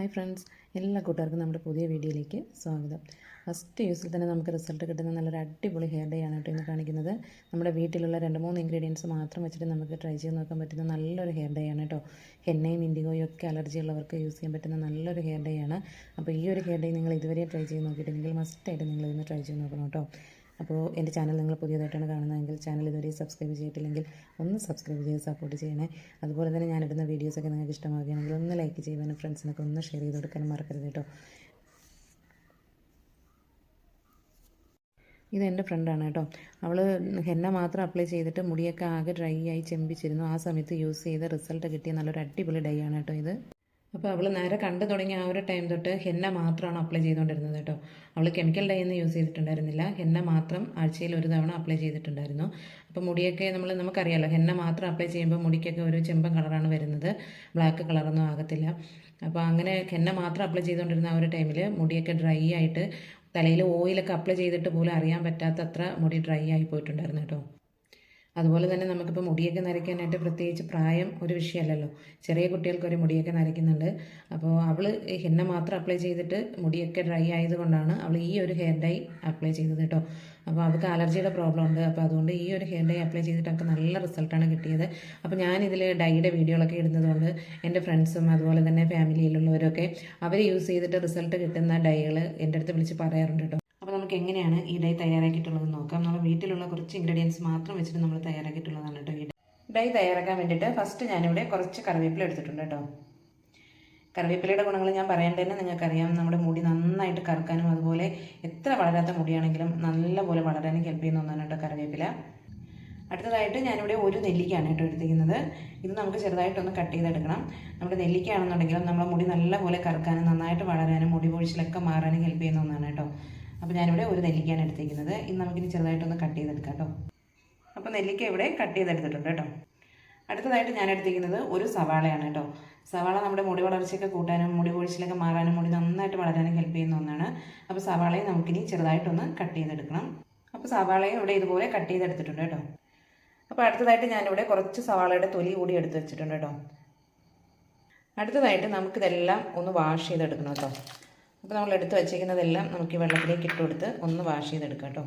Hi friends, എല്ലാ കൂട്ടുകാർക്കും നമ്മുടെ പുതിയ വീഡിയോയിലേക്ക് സ്വാഗതം. ഫസ്റ്റ് യൂസിൽ തന്നെ നമുക്ക് റിസൾട്ട് കിട്ടുന്ന നല്ലൊരു അടിപൊളി ഹെയർ ഡേ ആണ് കേട്ടോ ഇന്ന് കാണിക്കുന്നത്. നമ്മുടെ വീട്ടിലുള്ള 2-3 ഇൻഗ്രീഡിയൻസ് മാത്രം വെച്ചിട്ട് നമുക്ക് ട്രൈ ചെയ്ത് നോക്കാൻ പറ്റുന്ന നല്ലൊരു ഹെയർ ഡേ ആണ് കേട്ടോ. ഹെന്നയും ഇൻഡിഗോയും ഒക്കെ അലർജി ഉള്ളവർക്ക് യൂസ് ചെയ്യാൻ പറ്റുന്ന നല്ലൊരു ഹെയർ ഡേ ആണ്. അപ്പോൾ ഈ ഒരു ഹെയർ ഡേ നിങ്ങൾ ഇതുവരെ ട്രൈ ചെയ്ത് നോക്കിയിട്ടില്ലെങ്കിൽ മസ്റ്റായിട്ട് നിങ്ങൾ ഇന്ന് ട്രൈ ചെയ്ത് നോക്കണം കേട്ടോ. അപ്പോൾ എൻ്റെ ചാനൽ നിങ്ങൾ പുതിയതായിട്ടാണ് കാണുന്നതെങ്കിൽ ചാനൽ ഇതുവരെ സബ്സ്ക്രൈബ് ചെയ്തിട്ടില്ലെങ്കിൽ ഒന്ന് സബ്സ്ക്രൈബ് ചെയ്ത് സപ്പോർട്ട് ചെയ്യണേ. അതുപോലെ തന്നെ ഞാനിടുന്ന വീഡിയോസൊക്കെ നിങ്ങൾക്ക് ഇഷ്ടമാവുകയാണെങ്കിൽ ഒന്ന് ലൈക്ക് ചെയ്യുവാനും ഫ്രണ്ട്സിനൊക്കെ ഒന്ന് ഷെയർ ചെയ്ത് കൊടുക്കാനും മറക്കരുത് കേട്ടോ. ഇതെൻ്റെ ഫ്രണ്ടാണ് കേട്ടോ. അവൾ ഹെന്ന മാത്രം അപ്ലൈ ചെയ്തിട്ട് മുടിയൊക്കെ ആകെ ഡ്രൈ ആയി ചെമ്പിച്ചിരുന്നു. ആ സമയത്ത് യൂസ് ചെയ്ത് റിസൾട്ട് കിട്ടിയ നല്ലൊരു അടിപൊളി ഡൈ ആണ് കേട്ടോ ഇത്. അപ്പോൾ അവൾ നേരെ കണ്ടു തുടങ്ങിയ ആ ഒരു ടൈം തൊട്ട് ഹെന്ന മാത്രമാണ് അപ്ലൈ ചെയ്തുകൊണ്ടിരുന്നത് കേട്ടോ. അവൾ കെമിക്കൽ ഡൈ ഒന്നും യൂസ് ചെയ്തിട്ടുണ്ടായിരുന്നില്ല. ഹെന്ന മാത്രം ആഴ്ചയിൽ ഒരു തവണ അപ്ലൈ ചെയ്തിട്ടുണ്ടായിരുന്നു. അപ്പോൾ മുടിയൊക്കെ നമുക്കറിയാമല്ലോ, ഹെന്ന മാത്രം അപ്ലൈ ചെയ്യുമ്പോൾ മുടിക്കൊക്കെ ഒരു ചെമ്പൻ കളറാണ് വരുന്നത്, ബ്ലാക്ക് കളറൊന്നും ആകത്തില്ല. അപ്പോൾ അങ്ങനെ ഹെന്ന മാത്രം അപ്ലൈ ചെയ്തുകൊണ്ടിരുന്ന ആ ഒരു ടൈമിൽ മുടിയൊക്കെ ഡ്രൈ ആയിട്ട് തലയിൽ ഓയിലൊക്കെ അപ്ലൈ ചെയ്തിട്ട് പോലും അറിയാൻ പറ്റാത്തത്ര മുടി ഡ്രൈ ആയി പോയിട്ടുണ്ടായിരുന്നു കേട്ടോ. അതുപോലെ തന്നെ നമുക്കിപ്പോൾ മുടിയൊക്കെ നരയ്ക്കാനായിട്ട് പ്രത്യേകിച്ച് പ്രായം ഒരു വിഷയമല്ലല്ലോ. ചെറിയ കുട്ടികൾക്കൊരു മുടിയൊക്കെ നരയ്ക്കുന്നുണ്ട്. അപ്പോൾ അവൾ ഹെന്ന മാത്രം അപ്ലൈ ചെയ്തിട്ട് മുടിയൊക്കെ ഡ്രൈ ആയതുകൊണ്ടാണ് അവൾ ഈ ഒരു ഹെയർ ഡൈ അപ്ലൈ ചെയ്തത് കേട്ടോ. അപ്പോൾ അവൾക്ക് അലർജിയുടെ പ്രോബ്ലം ഉണ്ട്. അപ്പോൾ അതുകൊണ്ട് ഈ ഒരു ഹെയർ ഡൈ അപ്ലൈ ചെയ്തിട്ട് അവൾക്ക് നല്ല റിസൾട്ടാണ് കിട്ടിയത്. അപ്പോൾ ഞാനിതിൽ ഡൈയുടെ വീഡിയോകളൊക്കെ ഇടുന്നതുകൊണ്ട് എൻ്റെ ഫ്രണ്ട്സും അതുപോലെ തന്നെ ഫാമിലിയിലുള്ളവരൊക്കെ അവർ യൂസ് ചെയ്തിട്ട് റിസൾട്ട് കിട്ടുന്ന ഡൈകൾ എൻ്റെ അടുത്ത് വിളിച്ച് പറയാറുണ്ട് കേട്ടോ. അപ്പോൾ നമുക്ക് എങ്ങനെയാണ് ഈ ഡൈ തയ്യാറാക്കിയിട്ടുള്ളത് നോക്കാം. നമ്മൾ വീട്ടിലുള്ള കുറച്ച് ഇൻഗ്രീഡിയൻസ് മാത്രം വെച്ചിട്ട് നമ്മൾ തയ്യാറാക്കിയിട്ടുള്ളതാണ് കേട്ടോ ഈ ഡൈ തയ്യാറാക്കാൻ വേണ്ടിയിട്ട്. ഫസ്റ്റ് ഞാനിവിടെ കുറച്ച് കറിവേപ്പില എടുത്തിട്ടുണ്ട് കേട്ടോ. കറിവേപ്പിലയുടെ ഗുണങ്ങൾ ഞാൻ പറയേണ്ടത് തന്നെ നിങ്ങൾക്കറിയാം. നമ്മുടെ മുടി നന്നായിട്ട് കറുക്കാനും അതുപോലെ എത്ര വളരാത്ത മുടിയാണെങ്കിലും നല്ലപോലെ വളരാനും ഹെൽപ്പ് ചെയ്യുന്ന ഒന്നാണ് കേട്ടോ കറിവേപ്പില. അടുത്തതായിട്ട് ഞാനിവിടെ ഒരു നെല്ലിക്കയാണ് കേട്ടോ എടുത്തിരിക്കുന്നത്. ഇത് നമുക്ക് ചെറുതായിട്ടൊന്ന് കട്ട് ചെയ്തെടുക്കണം. നമ്മുടെ നെല്ലിക്കയാണെന്നുണ്ടെങ്കിലും നമ്മുടെ മുടി നല്ലപോലെ കറുക്കാനും നന്നായിട്ട് വളരാനും മുടി പൊഴിച്ചിലൊക്കെ മാറാനും ഹെൽപ്പ് ചെയ്യുന്ന ഒന്നാണ് കേട്ടോ. അപ്പോൾ ഞാനിവിടെ ഒരു നെല്ലിക്കയാണ് എടുത്തിരിക്കുന്നത്. ഇത് നമുക്കിനി ചെറുതായിട്ടൊന്ന് കട്ട് ചെയ്തെടുക്കാം കേട്ടോ. അപ്പോൾ നെല്ലിക്ക ഇവിടെ കട്ട് ചെയ്തെടുത്തിട്ടുണ്ട് കേട്ടോ. അടുത്തതായിട്ട് ഞാൻ എടുത്തിരിക്കുന്നത് ഒരു സവാളയാണ് കേട്ടോ. സവാള നമ്മുടെ മുടി വളർച്ചയൊക്കെ കൂട്ടാനും മുടി പൊഴിച്ചിലൊക്കെ മാറാനും മുടി നന്നായിട്ട് വളരാനും ഹെൽപ്പ് ചെയ്യുന്ന ഒന്നാണ്. അപ്പോൾ സവാളയെ നമുക്കിനി ചെറുതായിട്ടൊന്ന് കട്ട് ചെയ്തെടുക്കണം. അപ്പോൾ സവാളയും ഇവിടെ ഇതുപോലെ കട്ട് ചെയ്തെടുത്തിട്ടുണ്ട് കേട്ടോ. അപ്പോൾ അടുത്തതായിട്ട് ഞാനിവിടെ കുറച്ച് സവാളയുടെ തൊലി കൂടി എടുത്ത് വെച്ചിട്ടുണ്ട് കേട്ടോ. അടുത്തതായിട്ട് നമുക്കിതെല്ലാം ഒന്ന് വാഷ് ചെയ്തെടുക്കണം കേട്ടോ. അപ്പോൾ നമ്മൾ എടുത്ത് വച്ചിരിക്കുന്നതെല്ലാം നമുക്ക് ഈ വെള്ളത്തിലേക്ക് ഇട്ട് കൊടുത്ത് ഒന്ന് വാഷ് ചെയ്തെടുക്കാം കേട്ടോ.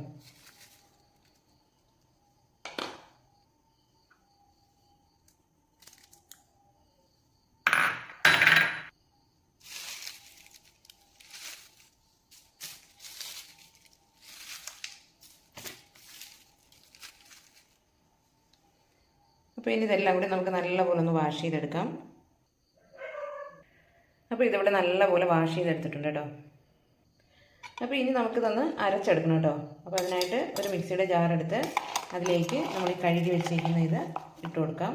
അപ്പോൾ ഇനി ഇതെല്ലാം കൂടി നമുക്ക് നല്ലപോലെ ഒന്ന് വാഷ് ചെയ്തെടുക്കാം. അപ്പോൾ ഇതിവിടെ നല്ലപോലെ വാഷ് ചെയ്തെടുത്തിട്ടുണ്ട് കേട്ടോ. അപ്പോൾ ഇനി നമുക്കിതൊന്ന് അരച്ചെടുക്കണം കേട്ടോ. അപ്പോൾ അതിനായിട്ട് ഒരു മിക്സിയുടെ ജാർ എടുത്ത് അതിലേക്ക് നമ്മൾ ഈ കഴുകി വെച്ചിരിക്കുന്ന ഇത് ഇട്ട് കൊടുക്കാം.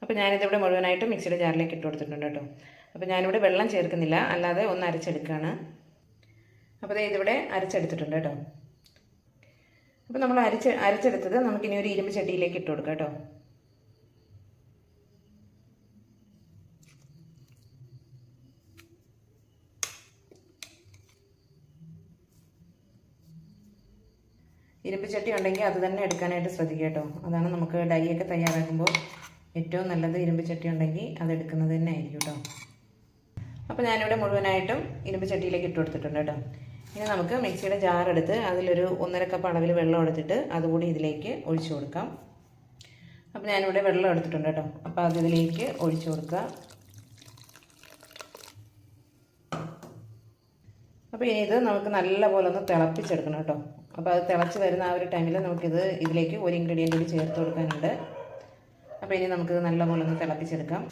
അപ്പോൾ ഞാനിതിവിടെ മുഴുവനായിട്ട് മിക്സിയുടെ ജാറിലേക്ക് ഇട്ട് കൊടുത്തിട്ടുണ്ട് കേട്ടോ. അപ്പോൾ ഞാനിവിടെ വെള്ളം ചേർക്കുന്നില്ല, അല്ലാതെ ഒന്ന് അരച്ചെടുക്കുകയാണ്. അപ്പോൾ ഇതിവിടെ അരച്ചെടുത്തിട്ടുണ്ട് കേട്ടോ. അപ്പോൾ നമ്മൾ അരച്ചെടുത്തത് നമുക്കിനി ഒരു ഇരുമ്പ് ചട്ടിയിലേക്ക് ഇട്ട് കൊടുക്കാം കേട്ടോ. ഇരുമ്പ് ചട്ടി ഉണ്ടെങ്കിൽ അത് തന്നെ എടുക്കാനായിട്ട് ശ്രദ്ധിക്കുക കേട്ടോ. അതാണ് നമുക്ക് ഡൈ ഒക്കെ തയ്യാറാക്കുമ്പോൾ ഏറ്റവും നല്ലത്. ഇരുമ്പ് ചട്ടി ഉണ്ടെങ്കിൽ അത് എടുക്കുന്നത് തന്നെ ആയിരിക്കും കേട്ടോ. അപ്പോൾ ഞാനിവിടെ മുഴുവനായിട്ടും ഇരുമ്പ് ചട്ടിയിലേക്ക് ഇട്ട് കൊടുത്തിട്ടുണ്ട് കേട്ടോ. ഇനി നമുക്ക് മിക്സിയുടെ ജാർ എടുത്ത് അതിലൊരു 1.5 കപ്പ് അളവിൽ വെള്ളം എടുത്തിട്ട് അതുകൂടി ഇതിലേക്ക് ഒഴിച്ചു കൊടുക്കാം. അപ്പോൾ ഞാനിവിടെ വെള്ളം എടുത്തിട്ടുണ്ട് കേട്ടോ. അപ്പോൾ അതിലേക്ക് ഒഴിച്ചു കൊടുക്കുക. അപ്പോൾ ഇനി ഇത് നമുക്ക് നല്ലപോലെ ഒന്ന് തിളപ്പിച്ചെടുക്കണം കേട്ടോ. അപ്പോൾ അത് തിളച്ച് വരുന്ന ആ ഒരു ടൈമിൽ ഇതിലേക്ക് ഒരു ഇൻഗ്രീഡിയൻ്റ് കൂടി ചേർത്ത് കൊടുക്കാനുണ്ട്. അപ്പോൾ ഇനി നമുക്കിത് നല്ലപോലെ ഒന്ന് തിളപ്പിച്ചെടുക്കാം.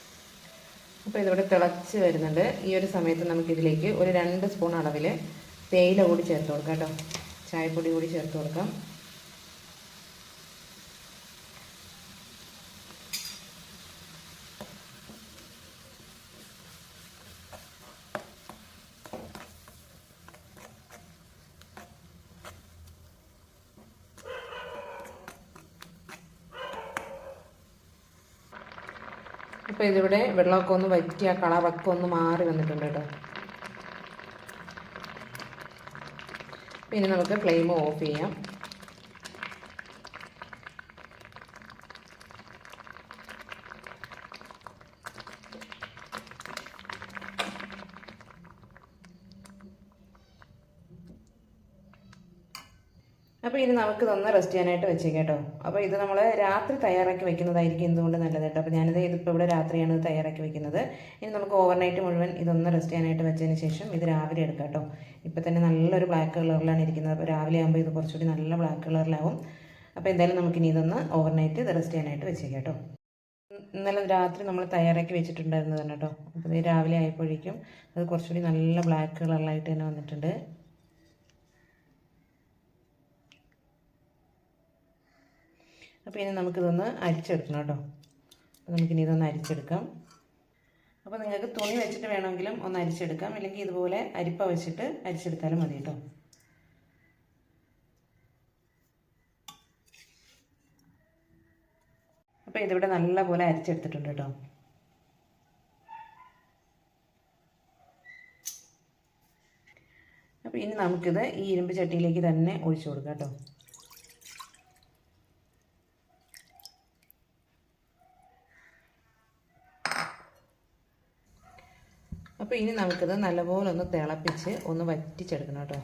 അപ്പോൾ ഇതിവിടെ തിളച്ച് വരുന്നുണ്ട്. ഈ ഒരു സമയത്ത് നമുക്കിതിലേക്ക് ഒരു 2 സ്പൂൺ അളവിൽ തേയില കൂടി ചേർത്ത് കൊടുക്കാം കേട്ടോ. ചായപ്പൊടി കൂടി ചേർത്ത് കൊടുക്കാം. അപ്പോൾ ഇതിവിടെ വെള്ളമൊക്കെ ഒന്ന് വറ്റി ആ കളറൊക്കെ ഒന്ന് മാറി വന്നിട്ടുണ്ട് കേട്ടോ. ഇനി നമുക്ക് ഫ്ലെയിം ഓഫ് ചെയ്യാം. അപ്പോൾ ഇനി നമുക്കിതൊന്ന് റെസ്റ്റ് ചെയ്യാനായിട്ട് വെച്ചേക്കാം കേട്ടോ. അപ്പോൾ ഇത് നമ്മൾ രാത്രി തയ്യാറാക്കി വെക്കുന്നതായിരിക്കും എന്തുകൊണ്ട് നല്ലത് കേട്ടോ. അപ്പോൾ ഇതിപ്പോൾ ഇവിടെ രാത്രിയാണ് ഇത് തയ്യാറാക്കി വെക്കുന്നത്. ഇനി നമുക്ക് ഓവർനൈറ്റ് മുഴുവൻ ഇതൊന്ന് റെസ്റ്റ് ചെയ്യാനായിട്ട് വെച്ചതിന് ശേഷം ഇത് രാവിലെ എടുക്കാം കേട്ടോ. ഇപ്പോൾ തന്നെ നല്ലൊരു ബ്ലാക്ക് കളറിലാണ് ഇരിക്കുന്നത്. അപ്പോൾ രാവിലെ ആകുമ്പോൾ ഇത് കുറച്ചുകൂടി നല്ല ബ്ലാക്ക് കളറിലാവും. അപ്പോൾ എന്തായാലും നമുക്കിനി ഇതൊന്ന് ഓവർനൈറ്റ് ഇത് റെസ്റ്റ് ചെയ്യാനായിട്ട് വെച്ചേക്കാം കേട്ടോ. ഇന്നലെ രാത്രി നമ്മൾ തയ്യാറാക്കി വെച്ചിട്ടുണ്ടായിരുന്നു തന്നെ കേട്ടോ. അപ്പോൾ ഇത് രാവിലെ ആയപ്പോഴേക്കും അത് കുറച്ചുകൂടി നല്ല ബ്ലാക്ക് കളറിലായിട്ട് തന്നെ വന്നിട്ടുണ്ട്. അപ്പോൾ ഇനി നമുക്കിതൊന്ന് അരിച്ചെടുക്കണം കേട്ടോ. അപ്പോൾ നമുക്കിനി ഇതൊന്ന് അരിച്ചെടുക്കാം. അപ്പോൾ നിങ്ങൾക്ക് തുണി വെച്ചിട്ട് വേണമെങ്കിലും ഒന്ന് അരിച്ചെടുക്കാം, അല്ലെങ്കിൽ ഇതുപോലെ അരിപ്പ വെച്ചിട്ട് അരിച്ചെടുത്താലും മതി കേട്ടോ. അപ്പോൾ ഇതിവിടെ നല്ലപോലെ അരിച്ചെടുത്തിട്ടുണ്ട് കേട്ടോ. അപ്പോൾ ഇനി നമുക്കിത് ഈ ഇരുമ്പ് ചട്ടിയിലേക്ക് തന്നെ ഒഴിച്ചു കൊടുക്കാം കേട്ടോ. അപ്പോൾ ഇനി നമുക്കിത് നല്ലപോലെ ഒന്ന് തിളപ്പിച്ച് ഒന്ന് വറ്റിച്ചെടുക്കണം കേട്ടോ.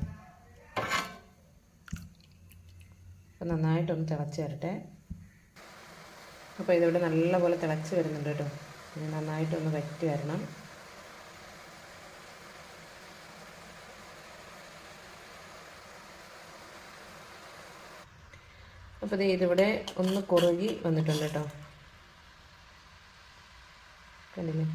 അപ്പോൾ നന്നായിട്ടൊന്ന് തിളച്ച് വരട്ടെ. അപ്പോൾ ഇതിവിടെ നല്ലപോലെ തിളച്ച് വരുന്നുണ്ട് കേട്ടോ. ഇനി നന്നായിട്ടൊന്ന് വറ്റി വരണം. അപ്പോൾ ഇതിവിടെ ഒന്ന് കുറുകി വന്നിട്ടുണ്ട് കേട്ടോ. കണ്ടില്ലേ?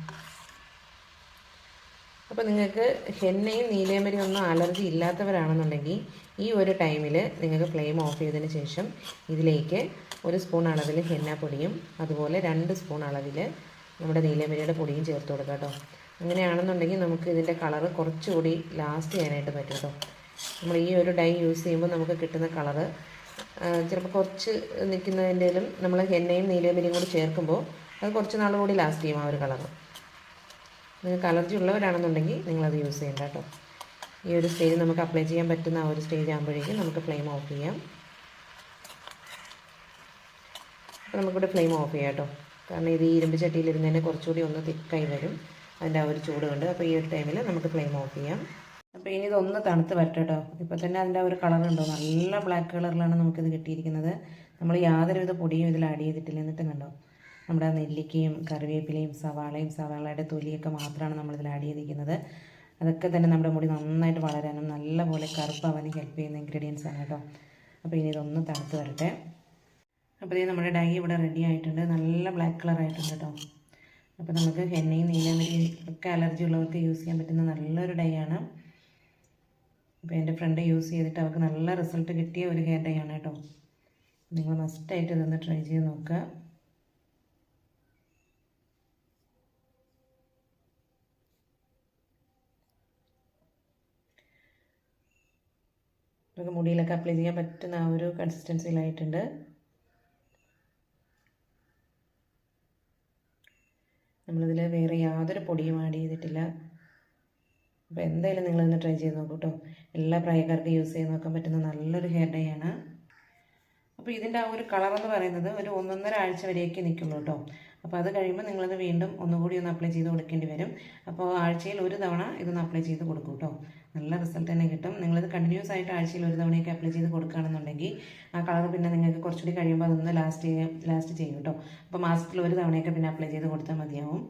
അപ്പോൾ നിങ്ങൾക്ക് ഹെന്നയും നീലയമരിയും ഒന്നും അലർജി ഇല്ലാത്തവരാണെന്നുണ്ടെങ്കിൽ ഈ ഒരു ടൈമിൽ നിങ്ങൾക്ക് ഫ്ലെയിം ഓഫ് ചെയ്തതിന് ശേഷം ഇതിലേക്ക് 1 സ്പൂൺ അളവിൽ ഹെന്നപ്പൊടിയും അതുപോലെ 2 സ്പൂൺ അളവിൽ നമ്മുടെ നീലയമരിയുടെ പൊടിയും ചേർത്ത് കൊടുക്കാം കേട്ടോ. അങ്ങനെയാണെന്നുണ്ടെങ്കിൽ നമുക്ക് ഇതിൻ്റെ കളറ് കുറച്ചുകൂടി ലാസ്റ്റ് ചെയ്യാനായിട്ട് പറ്റും കേട്ടോ. നമ്മൾ ഈ ഒരു ഡൈ യൂസ് ചെയ്യുമ്പോൾ നമുക്ക് കിട്ടുന്ന കളറ് ചിലപ്പോൾ കുറച്ച് നിൽക്കുന്നതിൻ്റെലും നമ്മൾ ഹെന്നയും നീലയമരിയും കൂടി ചേർക്കുമ്പോൾ അത് കുറച്ച് നാൾ കൂടി ലാസ്റ്റ് ചെയ്യും ആ ഒരു കളറ്. നിങ്ങൾക്ക് അലർജി ഉള്ളവരാണെന്നുണ്ടെങ്കിൽ നിങ്ങളത് യൂസ് ചെയ്യണ്ട കേട്ടോ. ഈ ഒരു സ്റ്റേജ് നമുക്ക് അപ്ലൈ ചെയ്യാൻ പറ്റുന്ന ആ ഒരു സ്റ്റേജ് ആകുമ്പോഴേക്കും നമുക്ക് ഫ്ലെയിം ഓഫ് ചെയ്യാം. അപ്പോൾ നമുക്കിവിടെ ഫ്ലെയിം ഓഫ് ചെയ്യാം കേട്ടോ. കാരണം ഇത് ഈ ഇരുമ്പ് ചട്ടിയിലിരുന്നതിന് കുറച്ചുകൂടി ഒന്ന് തിക്കായി വരും അതിൻ്റെ ആ ഒരു ചൂട് കൊണ്ട്. അപ്പോൾ ഈ ഒരു ടൈമിൽ നമുക്ക് ഫ്ലെയിം ഓഫ് ചെയ്യാം. അപ്പോൾ ഇനി ഇതൊന്ന് തണുത്ത് വരട്ടെ കേട്ടോ. ഇപ്പോൾ തന്നെ അതിൻ്റെ ഒരു കളറുണ്ടോ, നല്ല ബ്ലാക്ക് കളറിലാണ് നമുക്കിത് കിട്ടിയിരിക്കുന്നത്. നമ്മൾ യാതൊരുവിധ പൊടിയും ഇതിൽ ആഡ് ചെയ്തിട്ടില്ല. എന്നിട്ടും കണ്ടോ, നമ്മുടെ നെല്ലിക്കയും കറിവേപ്പിലയും സവാളയും സവാളയുടെ തൊലിയൊക്കെ മാത്രമാണ് നമ്മളിതിൽ ആഡ് ചെയ്തിരിക്കുന്നത്. അതൊക്കെ തന്നെ നമ്മുടെ മുടി നന്നായിട്ട് വളരാനും നല്ലപോലെ കറുപ്പാവാനും ഹെൽപ്പ് ചെയ്യുന്ന ഇൻഗ്രീഡിയൻസ് ആണ് കേട്ടോ. അപ്പോൾ ഇനി ഇതൊന്ന് തണുത്ത് വരട്ടെ. അപ്പോൾ ഇത് നമ്മുടെ ഡൈ ഇവിടെ റെഡി ആയിട്ടുണ്ട്. നല്ല ബ്ലാക്ക് കളർ ആയിട്ടുണ്ട് കേട്ടോ. അപ്പോൾ നമുക്ക് ഹെന്നയും നീലമരിയും ഒക്കെ അലർജി ഉള്ളവർക്ക് യൂസ് ചെയ്യാൻ പറ്റുന്ന നല്ലൊരു ഡൈ ആണ്. അപ്പോൾ എൻ്റെ ഫ്രണ്ട് യൂസ് ചെയ്തിട്ട് അവർക്ക് നല്ല റിസൾട്ട് കിട്ടിയ ഒരു ഹെയർ ഡൈ ആണ് കേട്ടോ. നിങ്ങൾ മസ്റ്റായിട്ട് ഇതൊന്ന് ട്രൈ ചെയ്ത് നോക്കുക. നമുക്ക് മുടിയിലൊക്കെ അപ്ലൈ ചെയ്യാൻ പറ്റുന്ന ആ ഒരു കൺസിസ്റ്റൻസിയിലായിട്ടുണ്ട്. നമ്മളിതിൽ വേറെ യാതൊരു പൊടിയും ആഡ് ചെയ്തിട്ടില്ല. അപ്പോൾ എന്തായാലും നിങ്ങളിന്ന് ട്രൈ ചെയ്ത് നോക്കൂ കേട്ടോ. എല്ലാ പ്രായക്കാർക്കും യൂസ് ചെയ്ത് നോക്കാൻ പറ്റുന്ന നല്ലൊരു ഹെയർ ഡൈ ആണ്. അപ്പോൾ ഇതിൻ്റെ ആ ഒരു കളറെന്ന് പറയുന്നത് ഒരു 1.5 ആഴ്ച വരെയൊക്കെ നിൽക്കുള്ളൂ കേട്ടോ. അപ്പോൾ അത് കഴിയുമ്പോൾ നിങ്ങളത് വീണ്ടും ഒന്നുകൂടി ഒന്ന് അപ്ലൈ ചെയ്ത് കൊടുക്കേണ്ടി വരും. അപ്പോൾ ആഴ്ചയിൽ 1 തവണ ഇതൊന്ന് അപ്ലൈ ചെയ്ത് കൊടുക്കും കേട്ടോ. നല്ല റിസൾട്ട് തന്നെ കിട്ടും. നിങ്ങളിത് കണ്ടിന്യൂസ് ആയിട്ട് ആഴ്ചയിൽ 1 തവണയൊക്കെ അപ്ലൈ ചെയ്ത് കൊടുക്കുകയാണെന്നുണ്ടെങ്കിൽ ആ കളർ പിന്നെ നിങ്ങൾക്ക് കുറച്ചുകൂടി കഴിയുമ്പോൾ അതൊന്ന് ലാസ്റ്റ് ചെയ്യും കേട്ടോ. അപ്പോൾ മാസത്തിൽ 1 തവണയൊക്കെ പിന്നെ അപ്ലൈ ചെയ്ത് കൊടുത്താൽ മതിയാവും.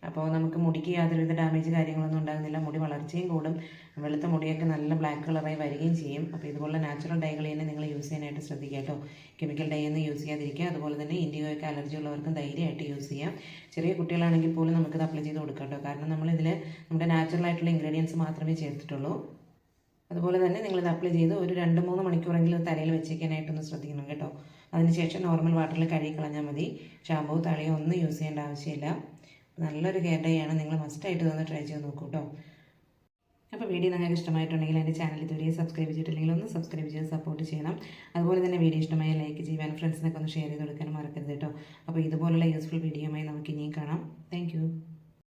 അപ്പോൾ നമുക്ക് മുടിക്ക് യാതൊരുവിധ ഡാമേജ് കാര്യങ്ങളൊന്നും ഉണ്ടാകുന്നില്ല. മുടി വളർച്ചയും കൂടും. വെളുത്ത മുടിയൊക്കെ നല്ല ബ്ലാക്ക് കളറായി വരികയും ചെയ്യും. അപ്പോൾ ഇതുപോലുള്ള നാച്ചുറൽ ഡൈകൾ തന്നെ നിങ്ങൾ യൂസ് ചെയ്യാനായിട്ട് ശ്രദ്ധിക്കുക കേട്ടോ. കെമിക്കൽ ഡൈ ഒന്നും യൂസ് ചെയ്യാതിരിക്കുക. അതുപോലെ തന്നെ ഇൻഡിഗോയൊക്കെ അലർജി ഉള്ളവർക്കും ധൈര്യമായിട്ട് യൂസ് ചെയ്യാം. ചെറിയ കുട്ടികളാണെങ്കിൽ പോലും നമുക്കിത് അപ്ലൈ ചെയ്ത് കൊടുക്കാം കേട്ടോ. കാരണം നമ്മളിതിൽ നമ്മുടെ നാച്ചുറൽ ആയിട്ടുള്ള ഇൻഗ്രീഡിയൻസ് മാത്രമേ ചേർത്തിട്ടുള്ളൂ. അതുപോലെ തന്നെ നിങ്ങളിത് അപ്ലൈ ചെയ്ത് ഒരു 2-3 മണിക്കൂറെങ്കിലും തലയിൽ വെച്ചേക്കാനായിട്ടൊന്ന് ശ്രദ്ധിക്കണം കേട്ടോ. അതിനുശേഷം നോർമൽ വാട്ടറിൽ കഴുകി കളഞ്ഞാൽ മതി. ഷാമ്പൂ തളിയോ ഒന്നും യൂസ് ചെയ്യേണ്ട ആവശ്യമില്ല. നല്ലൊരു ഹെയർ ഡൈ ആണ്. നിങ്ങൾ മസ്റ്റായിട്ട് ഇതൊന്ന് ട്രൈ ചെയ്ത് നോക്കൂ കേട്ടോ. അപ്പോൾ വീഡിയോ നിങ്ങൾക്ക് ഇഷ്ടമായിട്ടുണ്ടെങ്കിൽ എൻ്റെ ചാനൽ ഇതുവരെ സബ്സ്ക്രൈബ് ചെയ്തിട്ടില്ലെങ്കിൽ ഒന്ന് സബ്സ്ക്രൈബ് ചെയ്ത് സപ്പോർട്ട് ചെയ്യണം. അതുപോലെ തന്നെ വീഡിയോ ഇഷ്ടമായ ലൈക്ക് ചെയ്യാനും ഫ്രണ്ട്സിനൊക്കെ ഒന്ന് ഷെയർ ചെയ്ത് കൊടുക്കാനും മറക്കരുത് കേട്ടോ. അപ്പോൾ ഇതുപോലുള്ള യൂസ്ഫുൾ വീഡിയോയുമായി നമുക്ക് ഇനിയും കാണാം. താങ്ക്